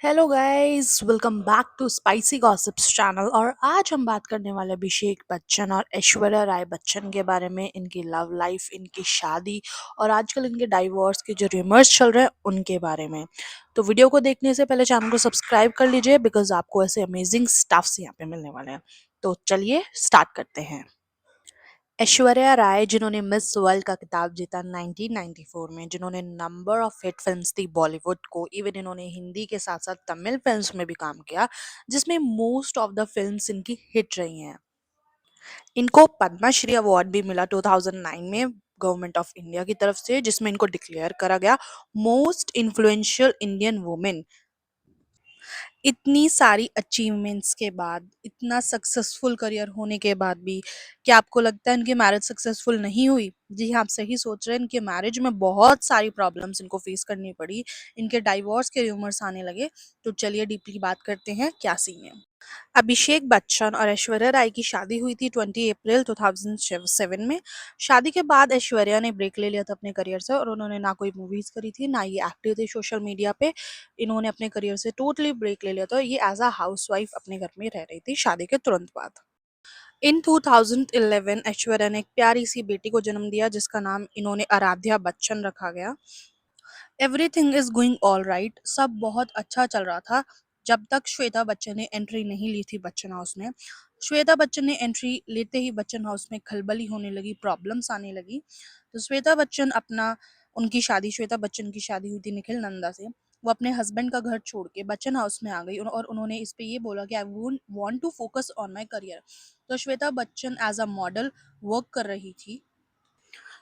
Hello guys, welcome back to spicy gossips channel. और आज हम बात करने वाले अभिषेक बच्चन और ऐश्वर्या राय बच्चन के बारे में, इनकी लव लाइफ, इनकी शादी और आजकल इनके डाइवोर्स के जो रिमर्स चल रहे हैं उनके बारे में। तो वीडियो को देखने से पहले चैनल को सब्सक्राइब कर लीजिए बिकॉज आपको ऐसे अमेजिंग स्टफ्स यहाँ पे मिलने वाले हैं। तो चलिए स्टार्ट करते हैं। ऐश्वर्या राय, जिन्होंने मिस वर्ल्ड का खिताब जीता 1994 में, जिन्होंने नंबर ऑफ हिट फिल्म्स दी बॉलीवुड को, इवन इन्होंने हिंदी के साथ साथ तमिल फिल्म्स में भी काम किया जिसमें मोस्ट ऑफ द फिल्म्स इनकी हिट रही हैं। इनको पद्मश्री अवार्ड भी मिला 2009 में गवर्नमेंट ऑफ इंडिया की तरफ से, जिसमें इनको डिक्लेयर करा गया मोस्ट इन्फ्लुएंशियल इंडियन वुमेन। इतनी सारी अचीवमेंट्स के बाद, इतना सक्सेसफुल करियर होने के बाद भी क्या आपको लगता है इनकी मैरिज सक्सेसफुल नहीं हुई? जी हाँ, आप सही सोच रहे हैं। इनके मैरिज में बहुत सारी प्रॉब्लम्स इनको फेस करनी पड़ी। इनके डाइवोर्स के रूमर्स आने लगे। तो चलिए डीपली बात करते हैं क्या सीन है। अभिषेक बच्चन और ऐश्वर्या राय की शादी हुई थी 20 अप्रैल 2007 में। शादी के बाद ऐश्वर्या ने ब्रेक ले लिया था अपने करियर से, और उन्होंने ना कोई मूवीज करी थी, ना ये एक्टिव थी सोशल मीडिया पे। इन्होंने अपने करियर से टोटली ब्रेक ले लिया था। ये एज अ हाउसवाइफ अपने घर में रह रही थी शादी के तुरंत बाद। इन 2011 ऐश्वर्या ने एक प्यारी सी बेटी को जन्म दिया जिसका नाम इन्होंने आराध्या बच्चन रखा गया। Everything is going all right, सब बहुत अच्छा चल रहा था जब तक श्वेता बच्चन ने एंट्री नहीं ली थी बच्चन हाउस में। श्वेता बच्चन ने एंट्री लेते ही बच्चन हाउस में खलबली होने लगी, प्रॉब्लम्स आने लगी। तो श्वेता बच्चन अपना उनकी शादी श्वेता बच्चन की शादी हुई थी निखिल नंदा से। वो अपने हस्बैंड का घर छोड़ के बच्चन हाउस में आ गई और उन्होंने इस पे ये बोला कि I want to focus on my career. तो Shweta Bachchan as a model work कर रही थी।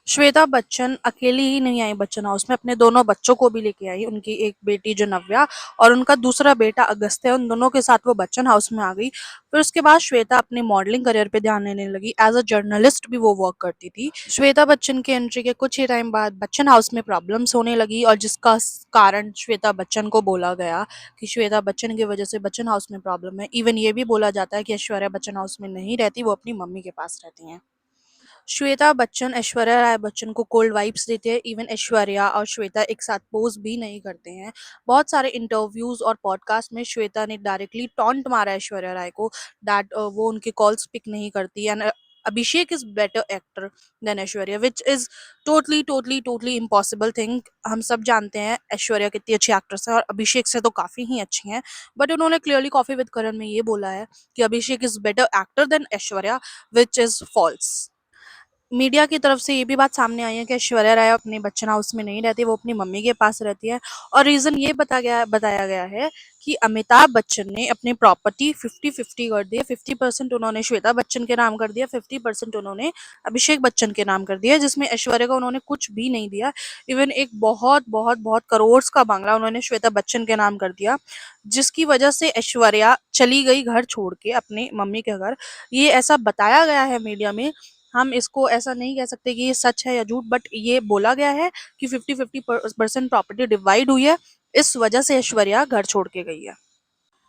श्वेता बच्चन अकेली ही नहीं आई बच्चन हाउस में, अपने दोनों बच्चों को भी लेके आई। उनकी एक बेटी जो नव्या और उनका दूसरा बेटा अगस्त्य, उन दोनों के साथ वो बच्चन हाउस में आ गई। फिर उसके बाद श्वेता अपने मॉडलिंग करियर पे ध्यान देने लगी। एज अ जर्नलिस्ट भी वो वर्क करती थी। श्वेता बच्चन के एंट्री के कुछ ही टाइम बाद बच्चन हाउस में प्रॉब्लम्स होने लगी, और जिसका कारण श्वेता बच्चन को बोला गया कि श्वेता बच्चन की वजह से बच्चन हाउस में प्रॉब्लम है। इवन ये भी बोला जाता है कि ऐश्वर्या बच्चन हाउस में नहीं रहती, वो अपनी मम्मी के पास रहती हैं। श्वेता बच्चन ऐश्वर्या राय बच्चन को कोल्ड वाइब्स देते हैं। इवन ऐश्वर्या और श्वेता एक साथ पोज भी नहीं करते हैं। बहुत सारे इंटरव्यूज और पॉडकास्ट में श्वेता ने डायरेक्टली टॉन्ट मारा ऐश्वर्या राय को, दैट वो उनके कॉल्स पिक नहीं करती and Abhishek is better actor than Aishwarya, which is totally totally totally impossible thing. हम सब जानते हैं ऐश्वर्या कितनी अच्छी एक्ट्रेस है और अभिषेक से तो काफी ही अच्छी हैं। बट उन्होंने क्लियरली कॉफी विद करण में ये बोला है कि Abhishek is better actor than Aishwarya, which is false. Media की तरफ से ये भी बात सामने आई है कि ऐश्वर्या राय अपने बच्चन हाउस में नहीं रहती, वो अपनी मम्मी के पास रहती है। और रीजन ये बताया गया है कि अमिताभ बच्चन ने अपनी प्रॉपर्टी 50-50 कर दी है। 50% उन्होंने श्वेता बच्चन के नाम कर दिया, 50% उन्होंने अभिषेक बच्चन के नाम कर दिया, जिसमें ऐश्वर्या को उन्होंने कुछ भी नहीं दिया। इवन एक बहुत बहुत बहुत करोड़ का बंगला उन्होंने श्वेता बच्चन के नाम कर दिया, जिसकी वजह से ऐश्वर्या चली गई घर छोड़ के अपने मम्मी के घर। ये ऐसा बताया गया है मीडिया में। हम इसको ऐसा नहीं कह सकते कि ये सच है या झूठ, बट ये बोला गया है कि 50-50% प्रॉपर्टी डिवाइड हुई है, इस वजह से ऐश्वर्या घर छोड़ के गई है।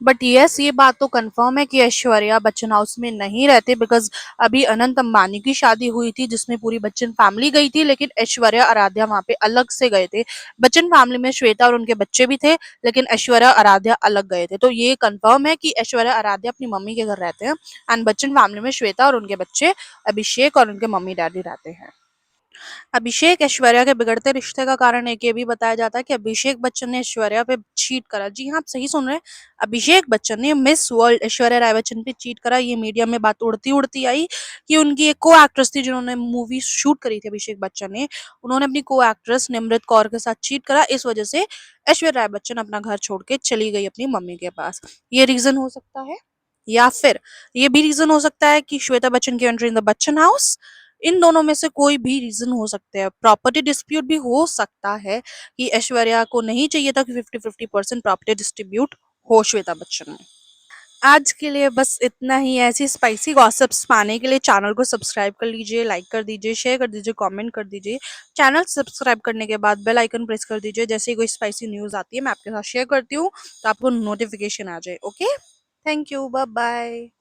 बट यस, ये बात तो कंफर्म है कि ऐश्वर्या बच्चन हाउस में नहीं रहते, बिकॉज अभी अनंत अंबानी की शादी हुई थी जिसमें पूरी बच्चन फैमिली गई थी, लेकिन ऐश्वर्या आराध्या वहां पे अलग से गए थे। बच्चन फैमिली में श्वेता और उनके बच्चे भी थे, लेकिन ऐश्वर्या आराध्या अलग गए थे। तो ये कंफर्म है कि ऐश्वर्या आराध्या अपनी मम्मी के घर रहते हैं एंड बच्चन फैमिली में श्वेता और उनके बच्चे अभिषेक और उनके मम्मी डैडी रहते हैं। अभिषेक ऐश्वर्या के बिगड़ते रिश्ते का कारण एक ये भी बताया जाता है कि अभिषेक बच्चन ने ऐश्वर्या पे चीट करा। जी हाँ, आप सही सुन रहे हैं। अभिषेक बच्चन ने मिस वर्ल्ड ऐश्वर्या राय बच्चन पे चीट करा। ये मीडिया में बात उड़ती उड़ती आई कि उनकी एक को एक्ट्रेस थी जिन्होंने मूवी शूट करी थी अभिषेक बच्चन ने, उन्होंने अपनी को एक्ट्रेस निमृत कौर के साथ चीट करा। इस वजह से ऐश्वर्या राय बच्चन अपना घर छोड़ के चली गई अपनी मम्मी के पास। ये रीजन हो सकता है, या फिर ये भी रीजन हो सकता है कि श्वेता बच्चन की entry in the Bachchan house. इन दोनों में से कोई भी रीजन हो सकते हैं। प्रॉपर्टी डिस्प्यूट भी हो सकता है कि ऐश्वर्या को नहीं चाहिए था कि 50-50% प्रॉपर्टी डिस्ट्रीब्यूट हो श्वेता बच्चन में। आज के लिए बस इतना ही। ऐसी स्पाइसी गॉसिप्स पाने के लिए चैनल को सब्सक्राइब कर लीजिए, लाइक कर दीजिए, शेयर कर दीजिए, कमेंट कर दीजिए। चैनल सब्सक्राइब करने के बाद बेल आइकन प्रेस कर दीजिए, जैसे ही कोई स्पाइसी न्यूज़ आती है मैं आपके साथ शेयर करती हूँ तो आपको नोटिफिकेशन आ जाए। Okay, thank you, bye bye.